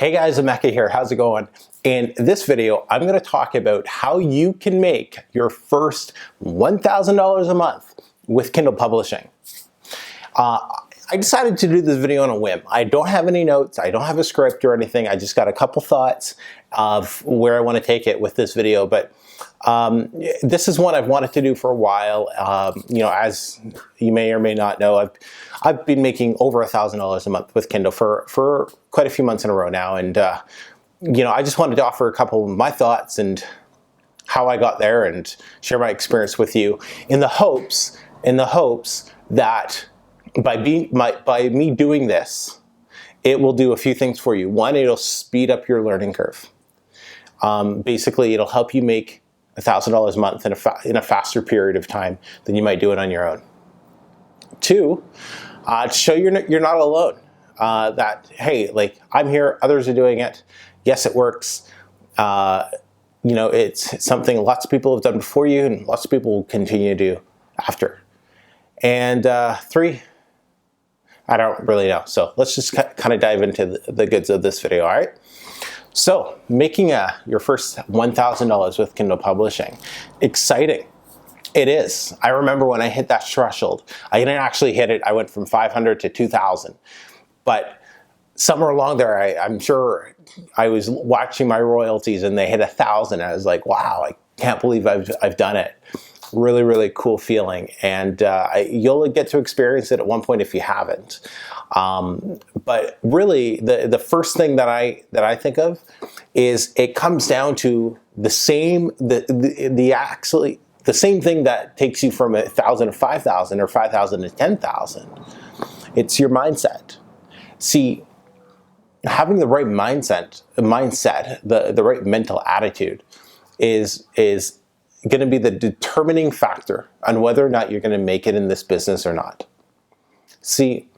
Hey guys, Emeka here. How's it going? In this video, I'm going to talk about how you can make your first $1,000 a month with Kindle publishing. I decided to do this video on a whim. I don't have any notes. I don't have a script or anything. I just got a couple thoughts of where I want to take it with this video. But this is one I've wanted to do for a while. As you may or may not know, I've been making over $1,000 a month with Kindle for quite a few months in a row now. And I just wanted to offer a couple of my thoughts and how I got there and share my experience with you in the hopes that by me doing this, it will do a few things for you. One, it'll speed up your learning curve. Basically, it'll help you make $1,000 a month in a faster period of time than you might do it on your own. Two, to show you're not alone. That, hey, like, I'm here, others are doing it. Yes, it works. It's something lots of people have done before you and lots of people will continue to do after. And three, I don't really know. So let's just kind of dive into the goods of this video, all right? So making your first $1,000 with Kindle publishing, exciting. It is. I remember when I hit that threshold. I didn't actually hit it. I went from 500 to 2,000. But somewhere along there, I'm sure I was watching my royalties and they hit 1,000. I was like, wow, I can't believe I've done it. Really, really cool feeling. And you'll get to experience it at one point if you haven't. But really, the first thing that I think of is it comes down to the same thing that takes you from 1,000 to 5,000 or 5,000 to 10,000. It's your mindset. See, having the right mindset, the right mental attitude is going to be the determining factor on whether or not you're going to make it in this business or not. See,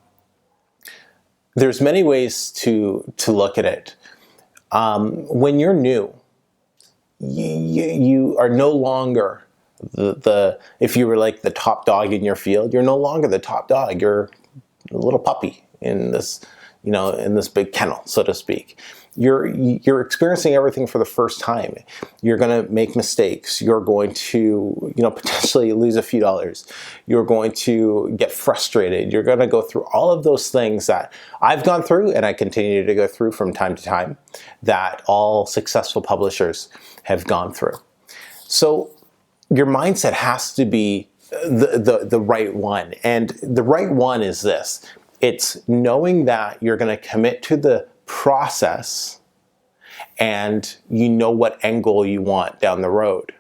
there's many ways to look at it. When you're new, you are no longer if you were like the top dog in your field, you're no longer the top dog. You're a little puppy in this, in this big kennel, so to speak. You're experiencing everything for the first time. You're going to make mistakes. You're going to, potentially lose a few dollars. You're going to get frustrated. You're going to go through all of those things that I've gone through and I continue to go through from time to time, that all successful publishers have gone through. So your mindset has to be the right one. And the right one is this. It's knowing that you're going to commit to the process and you know what end goal you want down the road.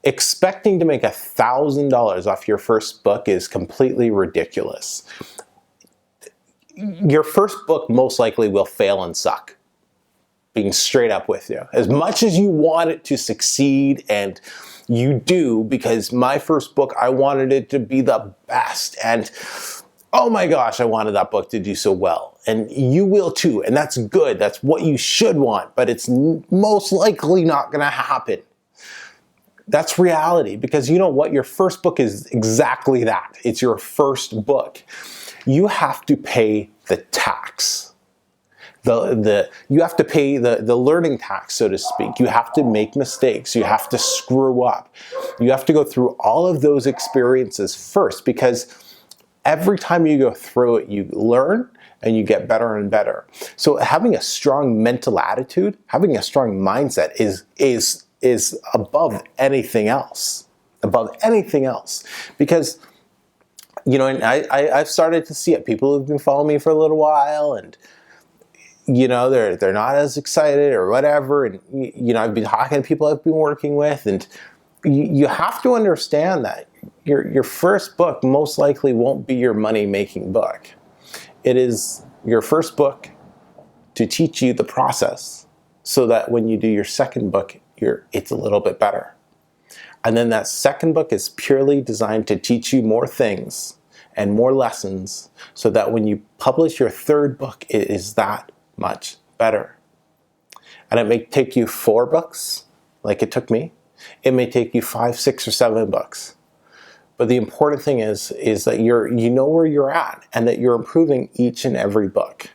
Expecting to make $1,000 off your first book is completely ridiculous. Your first book most likely will fail and suck, being straight up with you. As much as you want it to succeed, and you do, because my first book, I wanted it to be the best, and oh my gosh, I wanted that book to do so well. And you will too, and that's good. That's what you should want, but it's most likely not going to happen. That's reality, because you know what? Your first book is exactly that. It's your first book. You have to pay the tax. You have to pay the learning tax, so to speak. You have to make mistakes. You have to screw up. You have to go through all of those experiences first, because every time you go through it, you learn and you get better and better. So having a strong mental attitude, having a strong mindset is above anything else. Above anything else. Because, and I've started to see it. People who've been following me for a little while, and they're not as excited or whatever. And I've been talking to people I've been working with, and you have to understand that your first book most likely won't be your money-making book. It is your first book to teach you the process so that when you do your second book, it's a little bit better. And then that second book is purely designed to teach you more things and more lessons so that when you publish your third book, it is that much better. And it may take you 4 books, like it took me. It may take you 5, 6, or 7 books. But the important thing is that you know where you're at and that you're improving each and every book.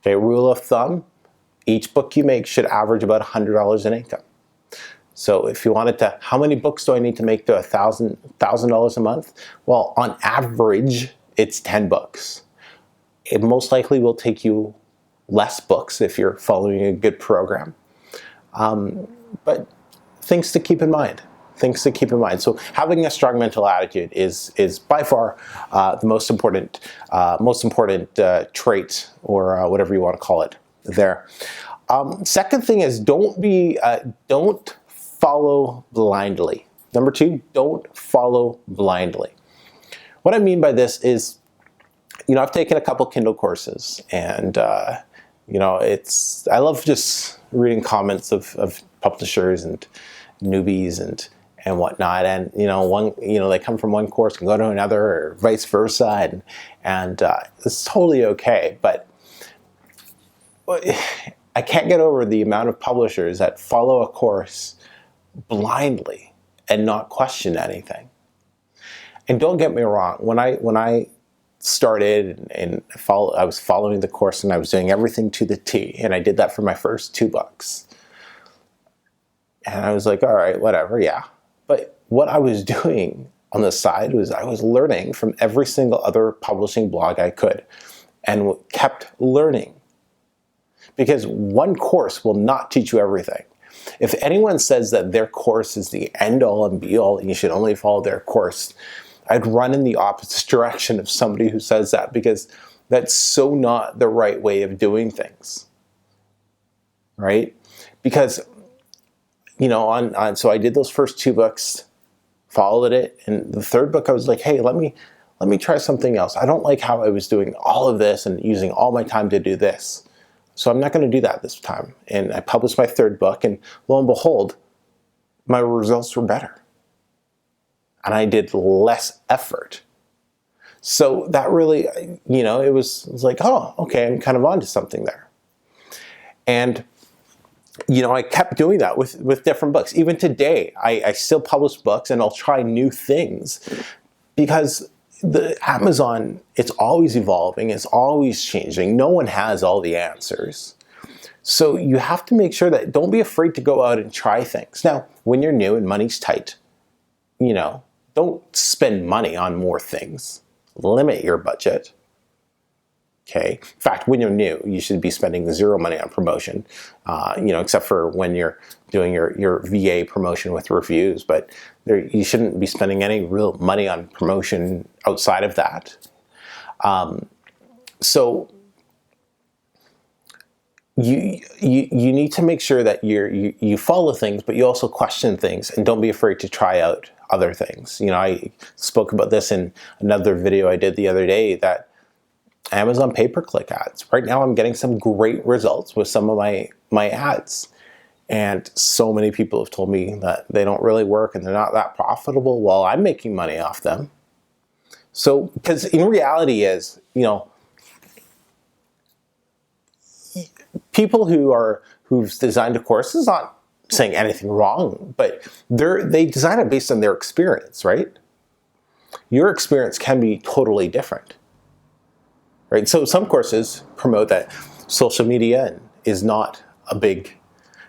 Okay, rule of thumb, each book you make should average about $100 in income. So if you wanted to, how many books do I need to make to $1,000 a month? Well, on average, it's 10 books. It most likely will take you less books if you're following a good program. But things to keep in mind. Things to keep in mind. So having a strong mental attitude is by far the most important trait, or whatever you want to call it there. Second thing is don't follow blindly. Number 2, don't follow blindly. What I mean by this is, I've taken a couple Kindle courses, and I love just reading comments of publishers and newbies and whatnot, and they come from one course and go to another, or vice versa, and it's totally okay. But I can't get over the amount of publishers that follow a course blindly and not question anything. And don't get me wrong, when I started and I was following the course and I was doing everything to the T, and I did that for my first 2 books. And I was like, all right, whatever, yeah. But what I was doing on the side was I was learning from every single other publishing blog I could, and kept learning. Because one course will not teach you everything. If anyone says that their course is the end-all and be-all and you should only follow their course, I'd run in the opposite direction of somebody who says that, because that's so not the right way of doing things, right? Because, so I did those first 2 books, followed it, and the 3rd book I was like, hey, let me try something else. I don't like how I was doing all of this and using all my time to do this. So I'm not going to do that this time. And I published my 3rd book, and lo and behold, my results were better. And I did less effort. So that really, it was like, oh, okay, I'm kind of onto something there. And, I kept doing that with different books. Even today, I still publish books, and I'll try new things, because the Amazon, it's always evolving, it's always changing. No one has all the answers. So you have to make sure that, don't be afraid to go out and try things. Now, when you're new and money's tight, don't spend money on more things. Limit your budget. Okay. In fact, when you're new, you should be spending 0 money on promotion, except for when you're doing your VA promotion with reviews. But you shouldn't be spending any real money on promotion outside of that. So you need to make sure that you follow things, but you also question things, and don't be afraid to try out other things. I spoke about this in another video I did the other day, that Amazon pay-per-click ads. Right now I'm getting some great results with some of my ads. And so many people have told me that they don't really work and they're not that profitable. Well, I'm making money off them. So, because in reality is, people who've designed a course is not saying anything wrong, but they design it based on their experience, right? Your experience can be totally different. Right? So some courses promote that social media is not a big,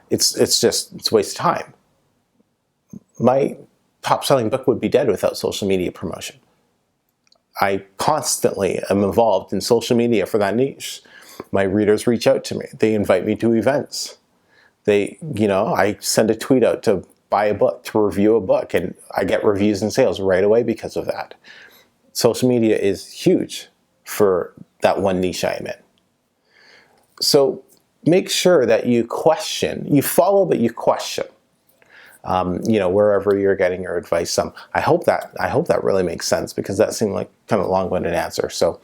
it's a waste of time. My top selling book would be dead without social media promotion. I constantly am involved in social media for that niche. My readers reach out to me. They invite me to events. I send a tweet out to buy a book, to review a book, and I get reviews and sales right away because of that. Social media is huge for that one niche I'm in. So make sure that you follow, but you question, wherever you're getting your advice. I hope that really makes sense, because that seemed like kind of a long-winded answer. So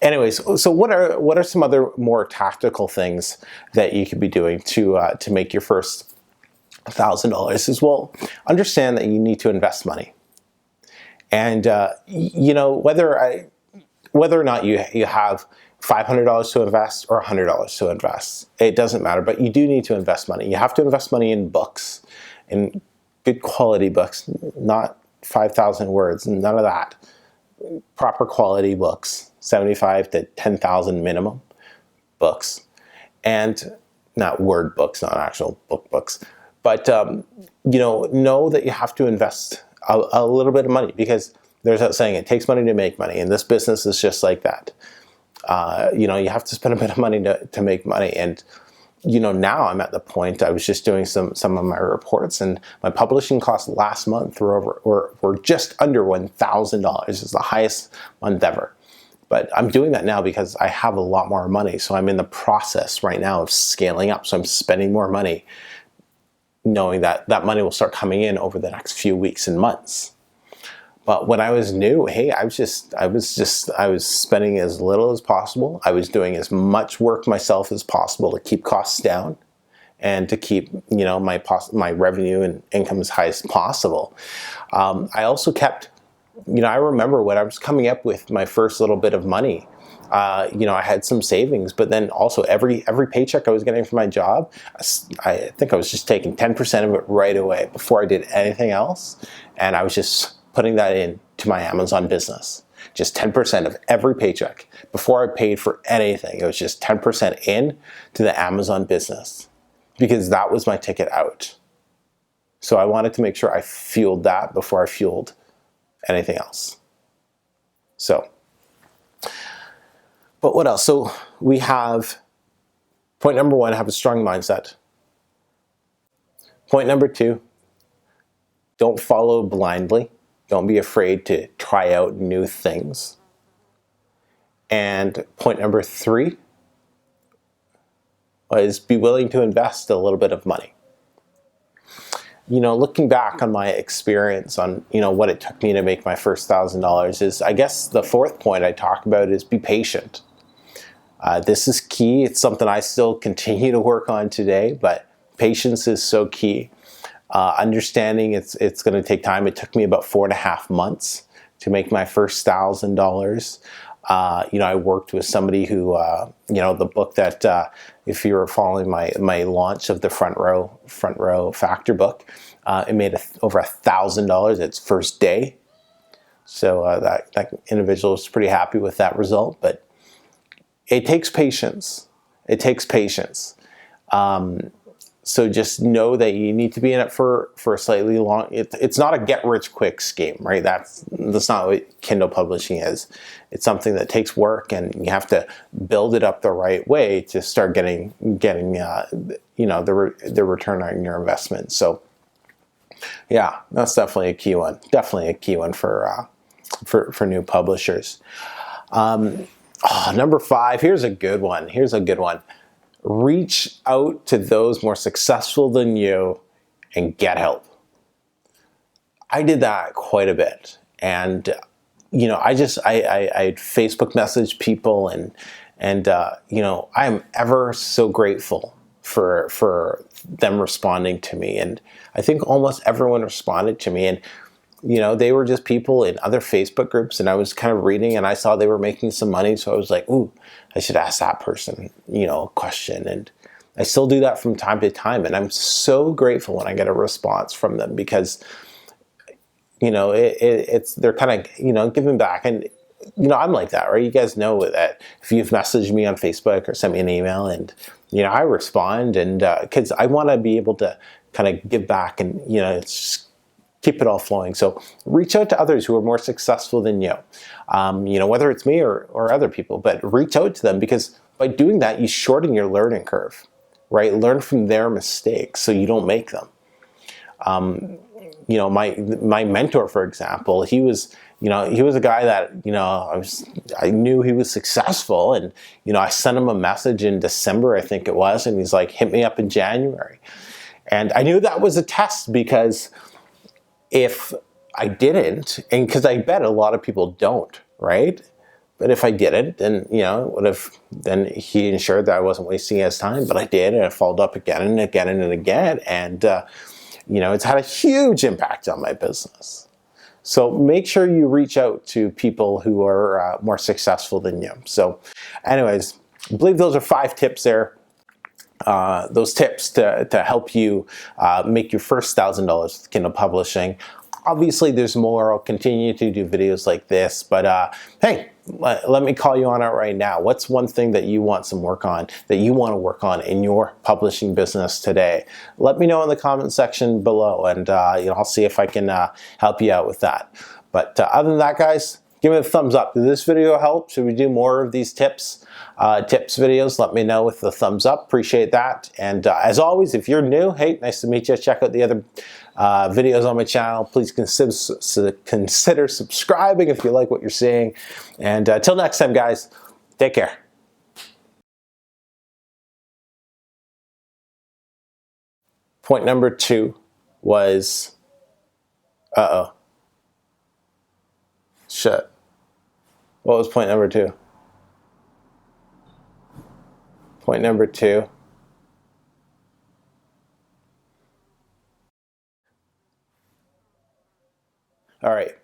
anyways, so what are some other more tactical things that you could be doing to make your first $1,000? Is, well, understand that you need to invest money. And, whether or not you have $500 to invest or $100 to invest, it doesn't matter, but you do need to invest money. You have to invest money in books, in good quality books, not 5,000 words, none of that. Proper quality books, 75 to 10,000 minimum books. and not word books, not actual books, but know that you have to invest a little bit of money, because there's that saying, it takes money to make money, and this business is just like that. You have to spend a bit of money to make money. And now I'm at the point, I was just doing some of my reports, and my publishing costs last month were just under $1,000. It's the highest month ever. But I'm doing that now because I have a lot more money. So I'm in the process right now of scaling up. So I'm spending more money, knowing that that money will start coming in over the next few weeks and months. But when I was new, hey, I was spending as little as possible. I was doing as much work myself as possible to keep costs down and to keep, my revenue and income as high as possible. I also kept, I remember when I was coming up with my first little bit of money, I had some savings, but then also every paycheck I was getting from my job, I think I was just taking 10% of it right away before I did anything else. And I was just putting that into my Amazon business. Just 10% of every paycheck. Before I paid for anything, it was just 10% in to the Amazon business, because that was my ticket out. So I wanted to make sure I fueled that before I fueled anything else. So, but what else? So we have point number 1, have a strong mindset. Point number 2, don't follow blindly. Don't be afraid to try out new things. And point number 3 is be willing to invest a little bit of money. Looking back on my experience on, what it took me to make my first $1,000 is, I guess the 4th point I talk about is be patient. This is key. It's something I still continue to work on today, but patience is so key. Understanding it's going to take time. It took me about 4.5 months to make my first $1,000. I worked with somebody who, the book that, if you were following my launch of the Front Row Factor book, it made over $1,000 its first day. So that individual was pretty happy with that result. But it takes patience. It takes patience. So just know that you need to be in it for a slightly long. It's not a get rich quick scheme, right? That's not what Kindle publishing is. It's something that takes work, and you have to build it up the right way to start getting the return on your investment. So yeah, that's definitely a key one. Definitely a key one for new publishers. Number 5. Here's a good one. Reach out to those more successful than you and get help. I did that quite a bit. And, I Facebook message people and I am ever so grateful for them responding to me. And I think almost everyone responded to me. And, they were just people in other Facebook groups, and I was kind of reading, and I saw they were making some money. So I was like, ooh, I should ask that person, a question. And I still do that from time to time. And I'm so grateful when I get a response from them, because, they're kind of, giving back. And, I'm like that, right? You guys know that if you've messaged me on Facebook or sent me an email, and, I respond, and because I want to be able to kind of give back, and, it's just keep it all flowing. So reach out to others who are more successful than you, whether it's me or other people, but reach out to them, because by doing that, you shorten your learning curve, right? Learn from their mistakes so you don't make them. My mentor, for example, he was a guy that, I knew he was successful, and, I sent him a message in December, I think it was, and he's like, hit me up in January. And I knew that was a test, because if I didn't, and because I bet a lot of people don't, right? But if I didn't, then, then he ensured that I wasn't wasting his time. But I did, and I followed up again and again and again. And, it's had a huge impact on my business. So make sure you reach out to people who are more successful than you. So anyways, I believe those are 5 tips there. Those tips to help you make your first $1,000 with Kindle publishing. Obviously, there's more. I'll continue to do videos like this, but hey, let me call you on it right now. What's one thing that you want some work on, that you want to work on in your publishing business today? Let me know in the comment section below, and I'll see if I can help you out with that. But other than that, guys, give me a thumbs up. Did this video help? Should we do more of these tips videos? Let me know with the thumbs up. Appreciate that. And as always, if you're new, hey, nice to meet you. Check out the other videos on my channel. Please consider subscribing if you like what you're seeing. And till next time, guys, take care. Point number 2 was, shit. What was point number 2? Point number 2. All right.